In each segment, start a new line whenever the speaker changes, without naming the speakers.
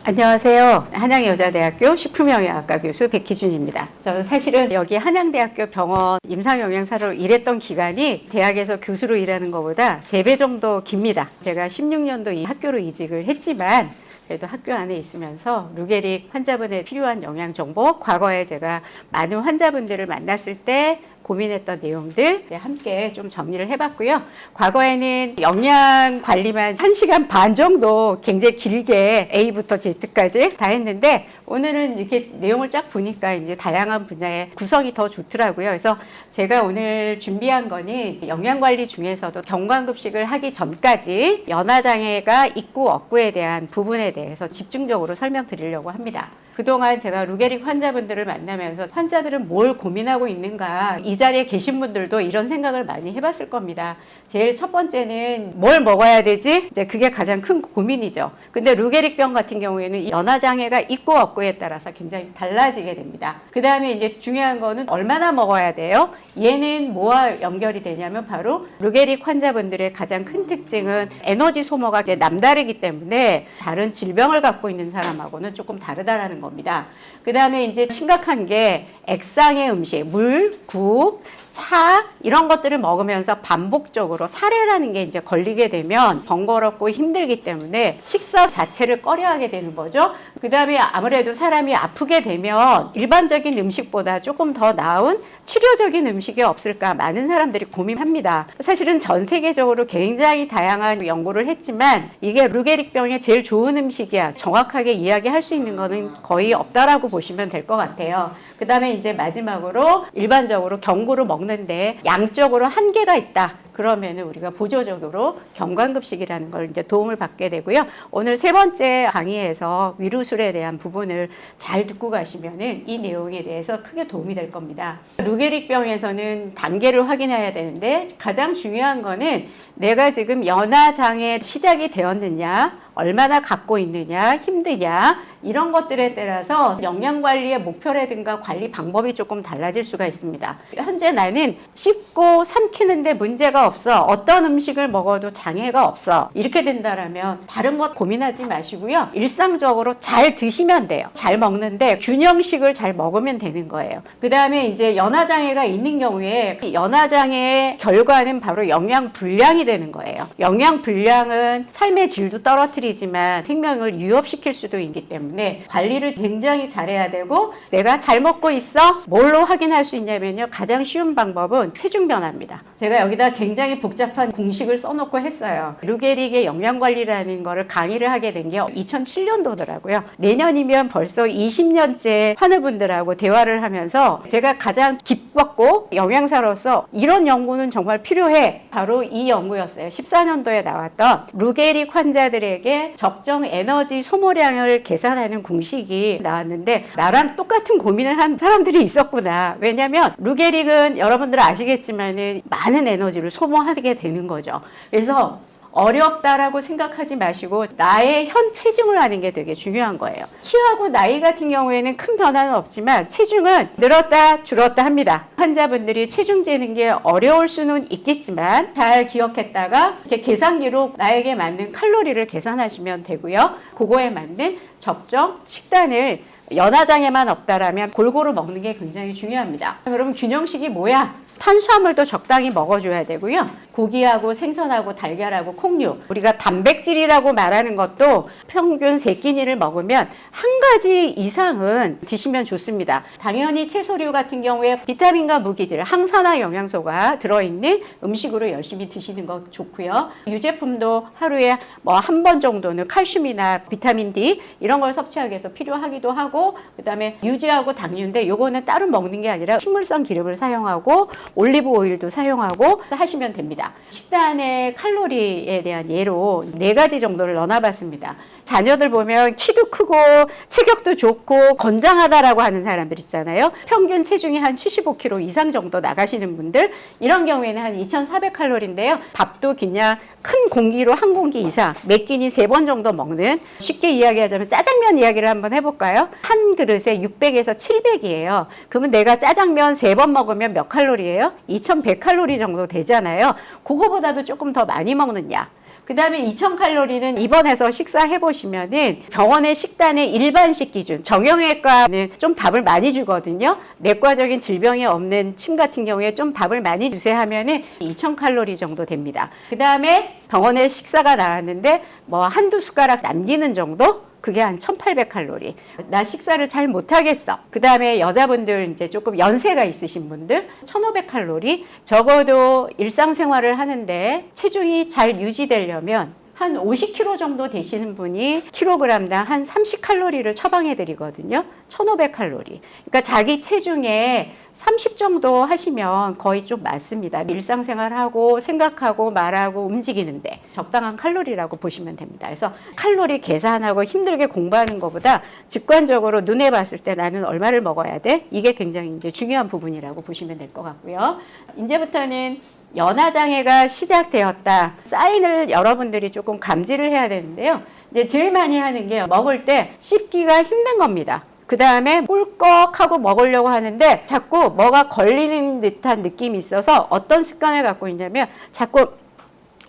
안녕하세요. 한양여자대학교 식품영양학과 교수 백희준입니다. 저는 사실은 여기 한양대학교 병원 임상영양사로 일했던 기간이 대학에서 교수로 일하는 것보다 3배 정도 깁니다. 제가 16년도 이 학교로 이직을 했지만 그래도 학교 안에 있으면서 루게릭 환자분에 필요한 영양 정보, 과거에 제가 많은 환자분들을 만났을 때 고민했던 내용들 함께 좀 정리를 해봤고요. 과거에는 영양 관리만 1시간 반 정도 굉장히 길게 A부터 Z까지 다 했는데 오늘은 이렇게 내용을 쫙 보니까 이제 다양한 분야의 구성이 더 좋더라고요. 그래서 제가 오늘 준비한 거는 영양 관리 중에서도 경과급식을 하기 전까지 연화장애가 있고 없고에 대한 부분에 대해서 집중적으로 설명드리려고 합니다. 그동안 제가 루게릭 환자분들을 만나면서 환자들은 뭘 고민하고 있는가, 이 자리에 계신 분들도 이런 생각을 많이 해봤을 겁니다. 제일 첫 번째는 뭘 먹어야 되지? 이제 그게 가장 큰 고민이죠. 근데 루게릭병 같은 경우에는 연화장애가 있고 없고에 따라서 굉장히 달라지게 됩니다. 그 다음에 이제 중요한 거는 얼마나 먹어야 돼요? 얘는 뭐와 연결이 되냐면 바로 루게릭 환자분들의 가장 큰 특징은 에너지 소모가 이제 남다르기 때문에 다른 질병을 갖고 있는 사람하고는 조금 다르다라는 겁니다. 그 다음에 이제 심각한 게 액상의 음식, 물, 국, 차 이런 것들을 먹으면서 반복적으로 사례라는 게 이제 걸리게 되면 번거롭고 힘들기 때문에 식사 자체를 꺼려하게 되는 거죠. 그 다음에 아무래도 사람이 아프게 되면 일반적인 음식보다 조금 더 나은 치료적인 음식이 없을까 많은 사람들이 고민합니다. 사실은 전 세계적으로 굉장히 다양한 연구를 했지만 이게 루게릭병에 제일 좋은 음식이야 정확하게 이야기할 수 있는 거는 거의 없다라고 보시면 될 것 같아요. 그 다음에 이제 마지막으로 일반적으로 경구로 먹는데 양적으로 한계가 있다. 그러면은 우리가 보조적으로 경과급식이라는 걸 이제 도움을 받게 되고요. 오늘 3번째 강의에서 위루술에 대한 부분을 잘 듣고 가시면은 이 내용에 대해서 크게 도움이 될 겁니다. 루게릭병에서는 단계를 확인해야 되는데 가장 중요한 거는 내가 지금 연화장애 시작이 되었느냐, 얼마나 갖고 있느냐, 힘드냐 이런 것들에 따라서 영양관리의 목표라든가 관리 방법이 조금 달라질 수가 있습니다. 현재 나는 씹고 삼키는데 문제가 없어. 어떤 음식을 먹어도 장애가 없어. 이렇게 된다라면 다른 것 고민하지 마시고요. 일상적으로 잘 드시면 돼요. 잘 먹는데 균형식을 잘 먹으면 되는 거예요. 그 다음에 이제 연화장애가 있는 경우에 연화장애의 결과는 바로 영양불량이 되는 거예요. 영양불량은 삶의 질도 떨어뜨리지만 생명을 위협시킬 수도 있기 때문에 관리를 굉장히 잘해야 되고 내가 잘 먹고 있어? 뭘로 확인할 수 있냐면요. 가장 쉬운 방법은 체중 변화입니다. 제가 여기다 굉장히 복잡한 공식을 써놓고 했어요. 루게릭의 영양관리라는 거를 강의를 하게 된 게 2007년도더라고요. 내년이면 벌써 20년째 환우분들하고 대화를 하면서 제가 가장 기뻤고 영양사로서 이런 연구는 정말 필요해. 바로 이 연구였어요. 14년도에 나왔던 루게릭 환자들에게 적정 에너지 소모량을 계산하는 공식이 나왔는데 나랑 똑같은 고민을 한 사람들이 있었구나. 왜냐하면 루게릭은 여러분들 아시겠지만 많은 에너지를 소모하게 되는 거죠. 그래서 어렵다라고 생각하지 마시고 나의 현 체중을 아는 게 되게 중요한 거예요. 키하고 나이 같은 경우에는 큰 변화는 없지만 체중은 늘었다 줄었다 합니다. 환자분들이 체중 재는 게 어려울 수는 있겠지만 잘 기억했다가 이렇게 계산기로 나에게 맞는 칼로리를 계산하시면 되고요. 그거에 맞는 적정 식단을 연화장애만 없다라면 골고루 먹는 게 굉장히 중요합니다. 여러분 균형식이 뭐야? 탄수화물도 적당히 먹어줘야 되고요. 고기하고 생선하고 달걀하고 콩류 우리가 단백질이라고 말하는 것도 평균 3끼니를 먹으면 한 가지 이상은 드시면 좋습니다. 당연히 채소류 같은 경우에 비타민과 무기질, 항산화 영양소가 들어있는 음식으로 열심히 드시는 거 좋고요. 유제품도 하루에 뭐 한 번 정도는 칼슘이나 비타민 D 이런 걸 섭취하기 위해서 필요하기도 하고 그 다음에 유지하고 당류인데 요거는 따로 먹는 게 아니라 식물성 기름을 사용하고 올리브 오일도 사용하고 하시면 됩니다. 식단의 칼로리에 대한 예로 4가지 정도를 넣어봤습니다. 자녀들 보면 키도 크고 체격도 좋고 건장하다라고 하는 사람들 있잖아요. 평균 체중이 한 75kg 이상 정도 나가시는 분들 이런 경우에는 한 2400칼로리인데요. 밥도 그냥 큰 공기로 한 공기 이상 몇 끼니 3번 정도 먹는 쉽게 이야기하자면 짜장면 이야기를 한번 해볼까요? 한 그릇에 600에서 700이에요. 그러면 내가 짜장면 3번 먹으면 몇 칼로리예요? 2100칼로리 정도 되잖아요. 그거보다도 조금 더 많이 먹는 약. 그 다음에 2000칼로리는 입원해서 식사해보시면은 병원의 식단의 일반식 기준, 정형외과는 좀 밥을 많이 주거든요. 내과적인 질병이 없는 침 같은 경우에 좀 밥을 많이 주세요 하면은 2000칼로리 정도 됩니다. 그 다음에 병원에 식사가 나왔는데 뭐 한두 숟가락 남기는 정도? 그게 한 1800칼로리. 나 식사를 잘 못하겠어. 그 다음에 여자분들 이제 조금 연세가 있으신 분들 1500칼로리. 적어도 일상생활을 하는데 체중이 잘 유지되려면 한 50kg 정도 되시는 분이 킬로그램당 한 30칼로리를 처방해 드리거든요. 1500칼로리. 그러니까 자기 체중에 30 정도 하시면 거의 좀 맞습니다. 일상생활하고 생각하고 말하고 움직이는데 적당한 칼로리라고 보시면 됩니다. 그래서 칼로리 계산하고 힘들게 공부하는 것보다 직관적으로 눈에 봤을 때 나는 얼마를 먹어야 돼? 이게 굉장히 이제 중요한 부분이라고 보시면 될 것 같고요. 이제부터는 연화장애가 시작되었다. 사인을 여러분들이 조금 감지를 해야 되는데요. 이제 제일 많이 하는 게 먹을 때 씹기가 힘든 겁니다. 그 다음에 꿀꺽하고 먹으려고 하는데 자꾸 뭐가 걸리는 듯한 느낌이 있어서 어떤 습관을 갖고 있냐면 자꾸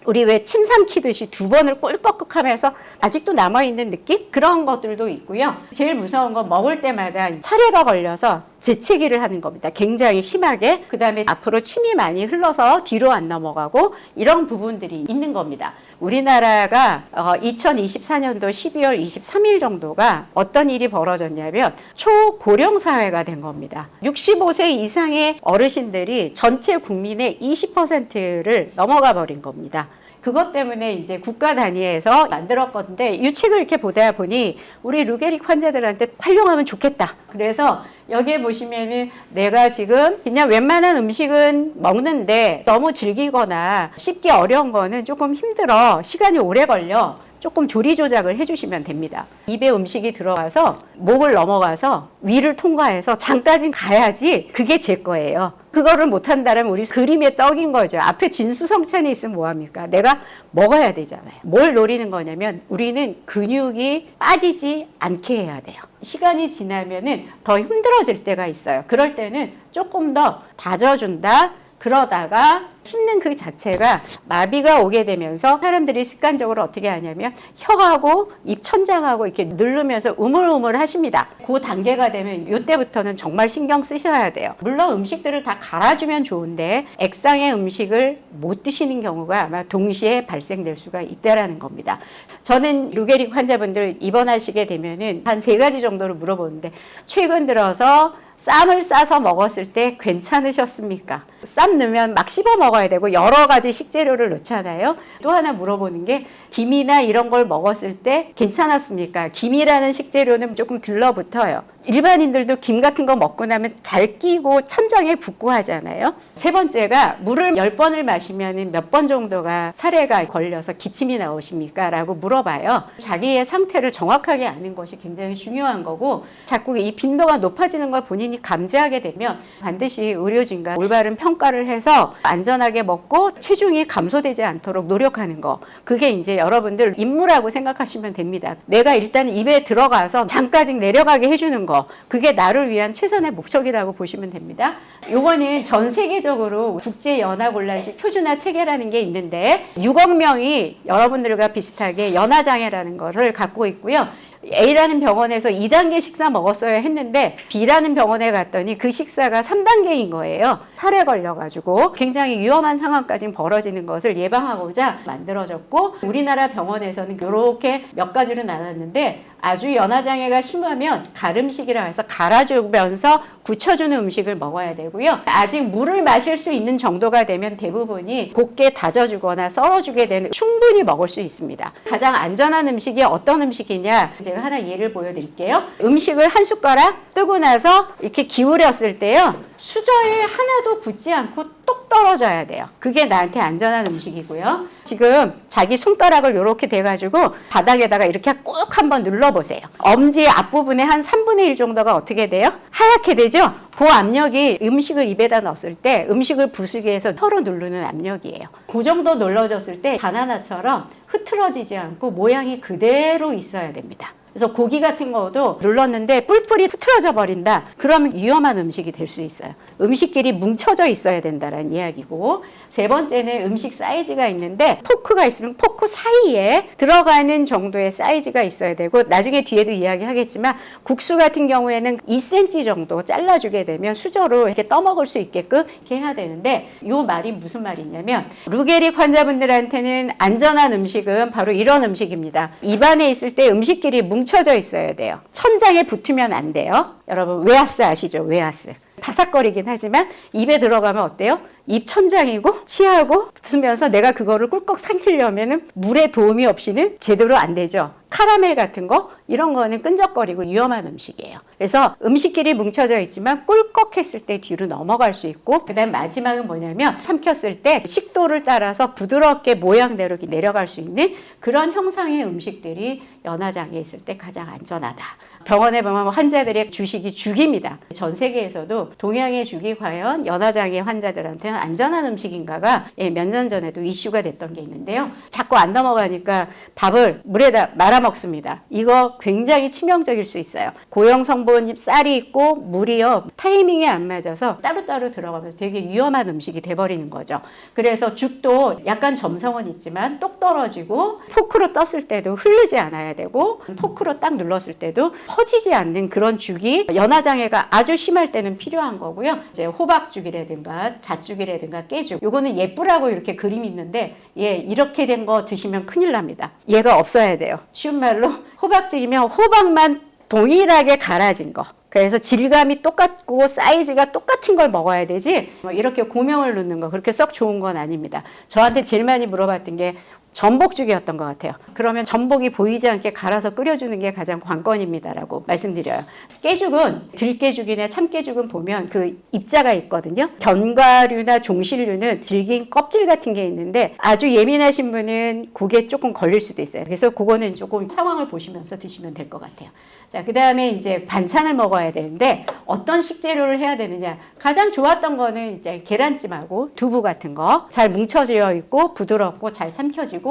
우리 왜 침 삼키듯이 두 번을 꿀꺽꺽 하면서 아직도 남아있는 느낌? 그런 것들도 있고요. 제일 무서운 건 먹을 때마다 사례가 걸려서 재채기를 하는 겁니다. 굉장히 심하게. 그 다음에 앞으로 침이 많이 흘러서 뒤로 안 넘어가고 이런 부분들이 있는 겁니다. 우리나라가 2024년도 12월 23일 정도가 어떤 일이 벌어졌냐면 초고령 사회가 된 겁니다. 65세 이상의 어르신들이 전체 국민의 20%를 넘어가 버린 겁니다. 그것 때문에 이제 국가 단위에서 만들었건데 이 책을 이렇게 보다 보니 우리 루게릭 환자들한테 활용하면 좋겠다. 그래서 여기에 보시면은 내가 지금 그냥 웬만한 음식은 먹는데 너무 질기거나 씹기 어려운 거는 조금 힘들어. 시간이 오래 걸려. 조금 조리 조작을 해주시면 됩니다. 입에 음식이 들어가서 목을 넘어가서 위를 통과해서 장까지 가야지 그게 제 거예요. 그거를 못한다면 우리 그림의 떡인 거죠. 앞에 진수성찬이 있으면 뭐합니까? 내가 먹어야 되잖아요. 뭘 노리는 거냐면 우리는 근육이 빠지지 않게 해야 돼요. 시간이 지나면은 더 힘들어질 때가 있어요. 그럴 때는 조금 더 다져준다. 그러다가 씹는 그 자체가 마비가 오게 되면서 사람들이 습관적으로 어떻게 하냐면 혀하고 입 천장하고 이렇게 누르면서 우물우물 하십니다. 그 단계가 되면 이때부터는 정말 신경 쓰셔야 돼요. 물론 음식들을 다 갈아주면 좋은데 액상의 음식을 못 드시는 경우가 아마 동시에 발생될 수가 있다라는 겁니다. 저는 루게릭 환자분들 입원하시게 되면은 한 3가지 정도를 물어보는데 최근 들어서 쌈을 싸서 먹었을 때 괜찮으셨습니까? 쌈 넣으면 막 씹어 먹어야 되고 여러 가지 식재료를 넣잖아요. 또 하나 물어보는 게 김이나 이런 걸 먹었을 때 괜찮았습니까? 김이라는 식재료는 조금 들러붙어요. 일반인들도 김 같은 거 먹고 나면 잘 끼고 천장에 붙고 하잖아요. 3번째가 물을 10번을 마시면 몇 번 정도가 사례가 걸려서 기침이 나오십니까? 라고 물어봐요. 자기의 상태를 정확하게 아는 것이 굉장히 중요한 거고 자꾸 이 빈도가 높아지는 걸 본인이 감지하게 되면 반드시 의료진과 올바른 평가를 해서 안전하게 먹고 체중이 감소되지 않도록 노력하는 거. 그게 이제 여러분들 임무라고 생각하시면 됩니다. 내가 일단 입에 들어가서 장까지 내려가게 해주는 거. 그게 나를 위한 최선의 목적이라고 보시면 됩니다. 요거는 전 세계적으로 국제연화곤란식 표준화 체계라는 게 있는데 6억 명이 여러분들과 비슷하게 연화장애라는 거를 갖고 있고요. A라는 병원에서 2단계 식사 먹었어야 했는데 B라는 병원에 갔더니 그 식사가 3단계인 거예요. 살에 걸려가지고 굉장히 위험한 상황까지 벌어지는 것을 예방하고자 만들어졌고 우리나라 병원에서는 이렇게 몇 가지로 나눴는데 아주 연화장애가 심하면 가름식이라 해서 갈아주면서 굳혀주는 음식을 먹어야 되고요. 아직 물을 마실 수 있는 정도가 되면 대부분이 곱게 다져주거나 썰어주게 되는 충분히 먹을 수 있습니다. 가장 안전한 음식이 어떤 음식이냐 제가 하나 예를 보여드릴게요. 음식을 한 숟가락 뜨고 나서 이렇게 기울였을 때요. 수저에 하나도 붙지 않고 똑 떨어져야 돼요. 그게 나한테 안전한 음식이고요. 지금 자기 손가락을 이렇게 대가지고 바닥에다가 이렇게 꾹 한번 눌러보세요. 엄지 앞부분에 한 3분의 1 정도가 어떻게 돼요? 하얗게 되죠? 그 압력이 음식을 입에다 넣었을 때 음식을 부수기 위해서 혀로 누르는 압력이에요. 그 정도 눌러졌을 때 바나나처럼 흐트러지지 않고 모양이 그대로 있어야 됩니다. 그래서 고기 같은 거도 눌렀는데 뿔뿔이 흐트러져 버린다. 그러면 위험한 음식이 될 수 있어요. 음식끼리 뭉쳐져 있어야 된다는 이야기고, 세 번째는 음식 사이즈가 있는데 포크가 있으면 포크 사이에 들어가는 정도의 사이즈가 있어야 되고, 나중에 뒤에도 이야기하겠지만 국수 같은 경우에는 2cm 정도 잘라주게 되면 수저로 이렇게 떠먹을 수 있게끔 이렇게 해야 되는데, 이 말이 무슨 말이냐면 루게릭 환자분들한테는 안전한 음식은 바로 이런 음식입니다. 입안에 있을 때 음식끼리 뭉쳐져 있어야 돼요. 천장에 붙으면 안 돼요. 여러분 웨하스 아시죠? 웨하스. 바삭거리긴 하지만 입에 들어가면 어때요? 입 천장이고 치아하고 붙으면서 내가 그거를 꿀꺽 삼키려면은 물의 도움이 없이는 제대로 안 되죠. 카라멜 같은 거 이런 거는 끈적거리고 위험한 음식이에요. 그래서 음식끼리 뭉쳐져 있지만 꿀꺽 했을 때 뒤로 넘어갈 수 있고, 그다음 마지막은 뭐냐면 삼켰을 때 식도를 따라서 부드럽게 모양대로 내려갈 수 있는 그런 형상의 음식들이 연화장애 있을 때 가장 안전하다. 병원에 보면 환자들의 주식이 죽입니다. 전 세계에서도 동양의 죽이 과연 연화장애 환자들한테는 안전한 음식인가가 몇 년 전에도 이슈가 됐던 게 있는데요. 자꾸 안 넘어가니까 밥을 물에다 말아 먹습니다. 이거 굉장히 치명적일 수 있어요. 고형 성분 쌀이 있고 물이요, 타이밍이 안 맞아서 따로따로 들어가면서 되게 위험한 음식이 돼버리는 거죠. 그래서 죽도 약간 점성은 있지만 똑 떨어지고, 포크로 떴을 때도 흐르지 않아야 되고, 포크로 딱 눌렀을 때도 퍼지지 않는 그런 죽이 연화장애가 아주 심할 때는 필요한 거고요. 이제 호박죽이라든가 잣죽이라든가 깨죽, 요거는 예쁘라고 이렇게 그림이 있는데, 이렇게 된 거 드시면 큰일 납니다. 얘가 없어야 돼요. 쉬운 말로 호박죽이면 호박만 동일하게 갈아진 거, 그래서 질감이 똑같고 사이즈가 똑같은 걸 먹어야 되지, 이렇게 고명을 넣는 거 그렇게 썩 좋은 건 아닙니다. 저한테 제일 많이 물어봤던 게 전복죽이었던 것 같아요. 그러면 전복이 보이지 않게 갈아서 끓여주는 게 가장 관건입니다라고 말씀드려요. 깨죽은, 들깨죽이나 참깨죽은 보면 그 입자가 있거든요. 견과류나 종실류는 질긴 껍질 같은 게 있는데 아주 예민하신 분은 그게 조금 걸릴 수도 있어요. 그래서 그거는 조금 상황을 보시면서 드시면 될 것 같아요. 자, 그 다음에 이제 반찬을 먹어야 되는데 어떤 식재료를 해야 되느냐. 가장 좋았던 거는 이제 계란찜하고 두부 같은 거 잘 뭉쳐져 있고 부드럽고 잘 삼켜지고,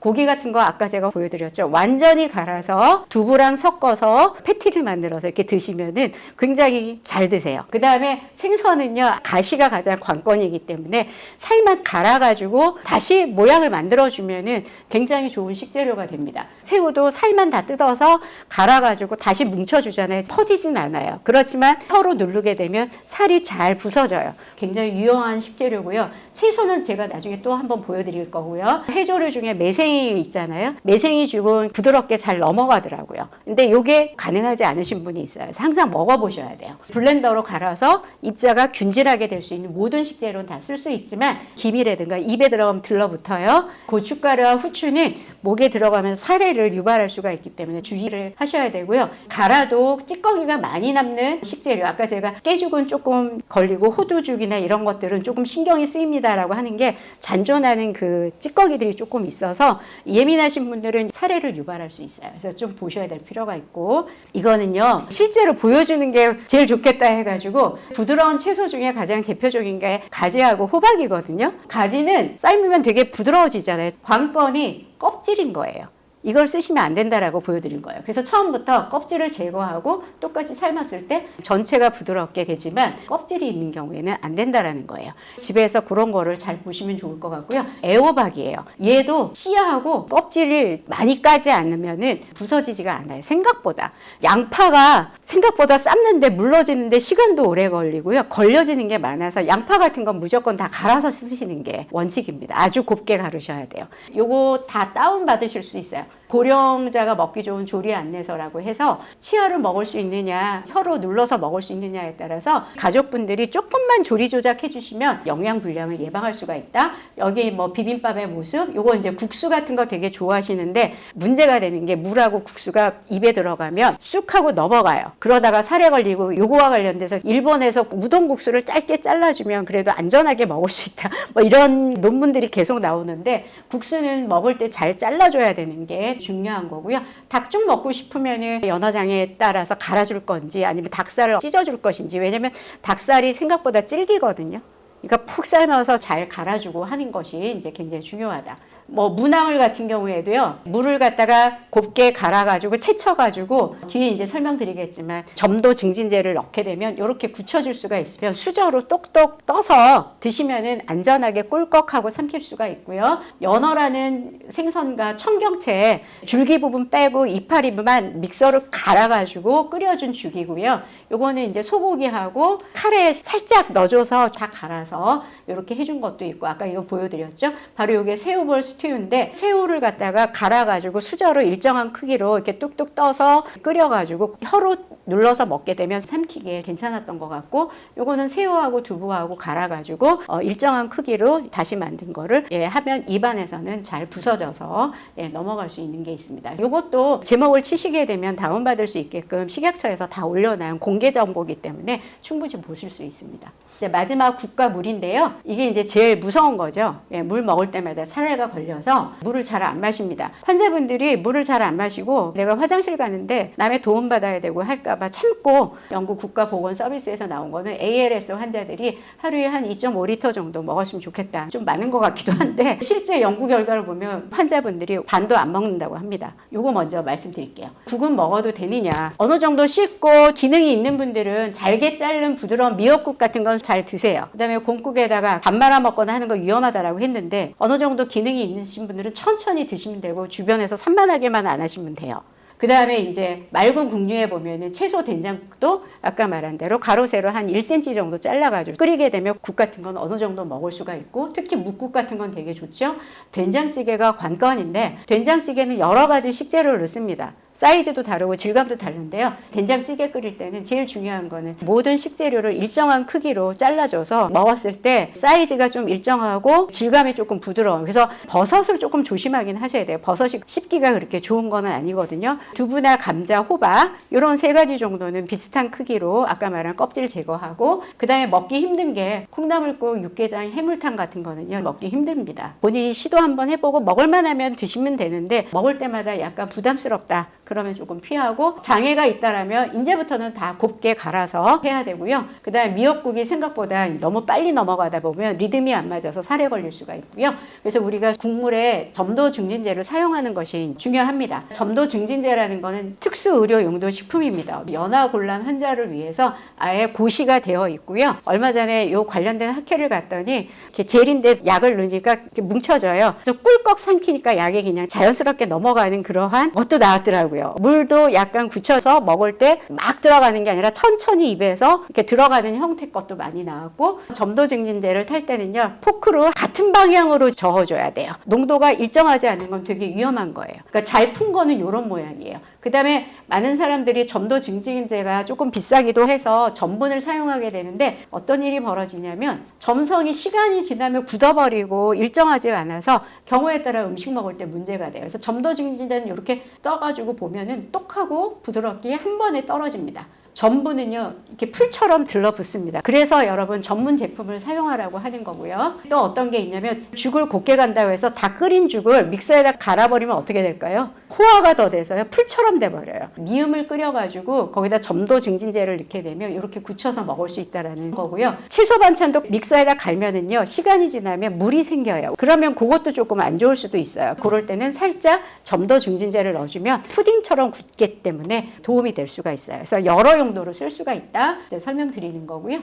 고기 같은 거 아까 제가 보여드렸죠. 완전히 갈아서 두부랑 섞어서 패티를 만들어서 이렇게 드시면은 굉장히 잘 드세요. 그 다음에 생선은요, 가시가 가장 관건이기 때문에 살만 갈아가지고 다시 모양을 만들어주면은 굉장히 좋은 식재료가 됩니다. 새우도 살만 다 뜯어서 갈아가지고 다시 뭉쳐주잖아요. 퍼지진 않아요. 그렇지만 혀로 누르게 되면 살이 잘 부서져요. 굉장히 유용한 식재료고요. 채소는 제가 나중에 또 한번 보여드릴 거고요. 해조류 중에 매생이 있잖아요. 매생이 죽은 부드럽게 잘 넘어가더라고요. 근데 이게 가능하지 않으신 분이 있어요. 그래서 항상 먹어보셔야 돼요. 블렌더로 갈아서 입자가 균질하게 될 수 있는 모든 식재료는 다 쓸 수 있지만 김이라든가 입에 들어가면 들러붙어요. 고춧가루와 후추는 목에 들어가면서 사례를 유발할 수가 있기 때문에 주의를 하셔야 되고요. 갈아도 찌꺼기가 많이 남는 식재료, 아까 제가 깨죽은 조금 걸리고 호두죽이나 이런 것들은 조금 신경이 쓰입니다라고 하는 게 잔존하는 그 찌꺼기들이 조금 있어서 예민하신 분들은 사례를 유발할 수 있어요. 그래서 좀 보셔야 될 필요가 있고, 이거는요 실제로 보여주는 게 제일 좋겠다 해가지고 부드러운 채소 중에 가장 대표적인 게 가지하고 호박이거든요. 가지는 삶으면 되게 부드러워지잖아요. 관건이 껍질인 거예요. 이걸 쓰시면 안 된다라고 보여드린 거예요. 그래서 처음부터 껍질을 제거하고 똑같이 삶았을 때 전체가 부드럽게 되지만 껍질이 있는 경우에는 안 된다라는 거예요. 집에서 그런 거를 잘 보시면 좋을 것 같고요. 애호박이에요. 얘도 씨하고 껍질을 많이 까지 않으면은 부서지지가 않아요. 생각보다. 양파가 생각보다 삶는데 물러지는데 시간도 오래 걸리고요. 걸려지는 게 많아서 양파 같은 건 무조건 다 갈아서 쓰시는 게 원칙입니다. 아주 곱게 가르셔야 돼요. 요거 다 다운 받으실 수 있어요. 고령자가 먹기 좋은 조리 안내서라고 해서 치아로 먹을 수 있느냐, 혀로 눌러서 먹을 수 있느냐에 따라서 가족분들이 조금만 조리 조작해 주시면 영양 불량을 예방할 수가 있다. 여기 뭐 비빔밥의 모습, 요거 이제 국수 같은 거 되게 좋아하시는데 문제가 되는 게 물하고 국수가 입에 들어가면 쑥 하고 넘어가요. 그러다가 살에 걸리고, 요거와 관련돼서 일본에서 우동국수를 짧게 잘라주면 그래도 안전하게 먹을 수 있다. 뭐 이런 논문들이 계속 나오는데, 국수는 먹을 때 잘 잘라줘야 되는 게 중요한 거고요. 닭죽 먹고 싶으면 연화장애에 따라서 갈아줄 건지 아니면 닭살을 찢어줄 것인지, 왜냐면 닭살이 생각보다 질기거든요. 그러니까 푹 삶아서 잘 갈아주고 하는 것이 이제 굉장히 중요하다. 뭐 무나물 같은 경우에도요, 물을 갖다가 곱게 갈아가지고 채쳐가지고 뒤에 이제 설명드리겠지만 점도 증진제를 넣게 되면 이렇게 굳혀줄 수가 있으면 수저로 똑똑 떠서 드시면은 안전하게 꿀꺽하고 삼킬 수가 있고요. 연어라는 생선과 청경채 줄기 부분 빼고 이파리만 믹서로 갈아가지고 끓여준 죽이고요. 요거는 이제 소고기하고 카레에 살짝 넣어줘서 다 갈아서 이렇게 해준 것도 있고, 아까 이거 보여드렸죠? 바로 이게 새우볼 스튜인데, 새우를 갖다가 갈아가지고 수저로 일정한 크기로 이렇게 뚝뚝 떠서 끓여가지고 혀로 눌러서 먹게 되면 삼키기에 괜찮았던 것 같고, 요거는 새우하고 두부하고 갈아가지고 일정한 크기로 다시 만든 거를 하면 입안에서는 잘 부서져서 넘어갈 수 있는 게 있습니다. 요것도 제목을 치시게 되면 다운받을 수 있게끔 식약처에서 다 올려놓은 공개 정보이기 때문에 충분히 보실 수 있습니다. 이제 마지막 국과 물인데요. 이게 이제 제일 무서운 거죠. 물 먹을 때마다 살해가 걸려서 물을 잘 안 마십니다. 환자분들이 물을 잘 안 마시고 내가 화장실 가는데 남의 도움 받아야 되고 할까봐 참고, 영국 국가보건서비스에서 나온 거는 ALS 환자들이 하루에 한 2.5리터 정도 먹었으면 좋겠다. 좀 많은 것 같기도 한데 실제 연구 결과를 보면 환자분들이 반도 안 먹는다고 합니다. 요거 먼저 말씀드릴게요. 국은 먹어도 되느냐? 어느 정도 씻고 기능이 있는 분들은 잘게 자른 부드러운 미역국 같은 건 잘 드세요. 그 다음에 곰국에다가 밥 말아 먹거나 하는 거 위험하다라고 했는데, 어느 정도 기능이 있으신 분들은 천천히 드시면 되고 주변에서 산만하게만 안 하시면 돼요. 그 다음에 이제 맑은 국류에 보면은 채소 된장도 아까 말한 대로 가로 세로 한 1cm 정도 잘라가지고 끓이게 되면 국 같은 건 어느 정도 먹을 수가 있고, 특히 묵국 같은 건 되게 좋죠. 된장찌개가 관건인데, 된장찌개는 여러 가지 식재료를 넣습니다. 사이즈도 다르고 질감도 다른데요. 된장찌개 끓일 때는 제일 중요한 거는 모든 식재료를 일정한 크기로 잘라줘서 먹었을 때 사이즈가 좀 일정하고 질감이 조금 부드러워요. 그래서 버섯을 조금 조심하긴 하셔야 돼요. 버섯이 씹기가 그렇게 좋은 건 아니거든요. 두부나 감자, 호박 이런 세 가지 정도는 비슷한 크기로 아까 말한 껍질 제거하고, 그 다음에 먹기 힘든 게 콩나물국, 육개장, 해물탕 같은 거는요, 먹기 힘듭니다. 본인이 시도 한번 해보고 먹을만 하면 드시면 되는데, 먹을 때마다 약간 부담스럽다 그러면 조금 피하고, 장애가 있다라면 이제부터는 다 곱게 갈아서 해야 되고요. 그 다음에 미역국이 생각보다 너무 빨리 넘어가다 보면 리듬이 안 맞아서 살에 걸릴 수가 있고요. 그래서 우리가 국물에 점도 증진제를 사용하는 것이 중요합니다. 점도 증진제라는 거는 특수 의료 용도 식품입니다. 연화곤란 환자를 위해서 아예 고시가 되어 있고요. 얼마 전에 요 관련된 학회를 갔더니 이렇게 젤인데 약을 넣으니까 이렇게 뭉쳐져요. 그래서 꿀꺽 삼키니까 약이 그냥 자연스럽게 넘어가는 그러한 것도 나왔더라고요. 물도 약간 굳혀서 먹을 때 막 들어가는 게 아니라 천천히 입에서 이렇게 들어가는 형태 것도 많이 나왔고, 점도 증진제를 탈 때는요, 포크로 같은 방향으로 저어줘야 돼요. 농도가 일정하지 않은 건 되게 위험한 거예요. 그러니까 잘 푼 거는 이런 모양이에요. 그 다음에 많은 사람들이 점도 증진제가 조금 비싸기도 해서 전분을 사용하게 되는데, 어떤 일이 벌어지냐면 점성이 시간이 지나면 굳어버리고 일정하지 않아서 경우에 따라 음식 먹을 때 문제가 돼요. 그래서 점도 증진제는 이렇게 떠가지고 보면은 똑하고 부드럽게 한 번에 떨어집니다. 전분은요, 이렇게 풀처럼 들러붙습니다. 그래서 여러분 전문 제품을 사용하라고 하는 거고요. 또 어떤 게 있냐면, 죽을 곱게 간다고 해서 다 끓인 죽을 믹서에다 갈아버리면 어떻게 될까요? 호화가 더 돼서요, 풀처럼 돼버려요. 미음을 끓여가지고 거기다 점도 증진제를 넣게 되면 이렇게 굳혀서 먹을 수 있다는 거고요. 채소 반찬도 믹서에다 갈면은요, 시간이 지나면 물이 생겨요. 그러면 그것도 조금 안 좋을 수도 있어요. 그럴 때는 살짝 점도 증진제를 넣어주면 푸딩처럼 굳기 때문에 도움이 될 수가 있어요. 그래서 여러 용도로 쓸 수가 있다, 이제 설명드리는 거고요.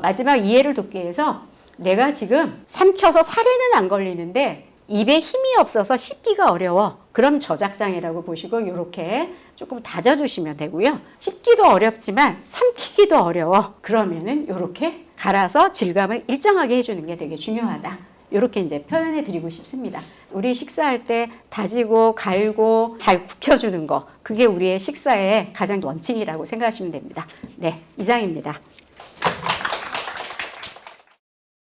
마지막 이해를 돕기 위해서, 내가 지금 삼켜서 살에는 안 걸리는데 입에 힘이 없어서 씹기가 어려워. 그럼 저작장애라고 보시고 이렇게 조금 다져주시면 되고요. 씹기도 어렵지만 삼키기도 어려워. 그러면은 이렇게 갈아서 질감을 일정하게 해주는 게 되게 중요하다. 이렇게 이제 표현해 드리고 싶습니다. 우리 식사할 때 다지고 갈고 잘 굽혀주는 거, 그게 우리의 식사의 가장 원칙이라고 생각하시면 됩니다. 네, 이상입니다.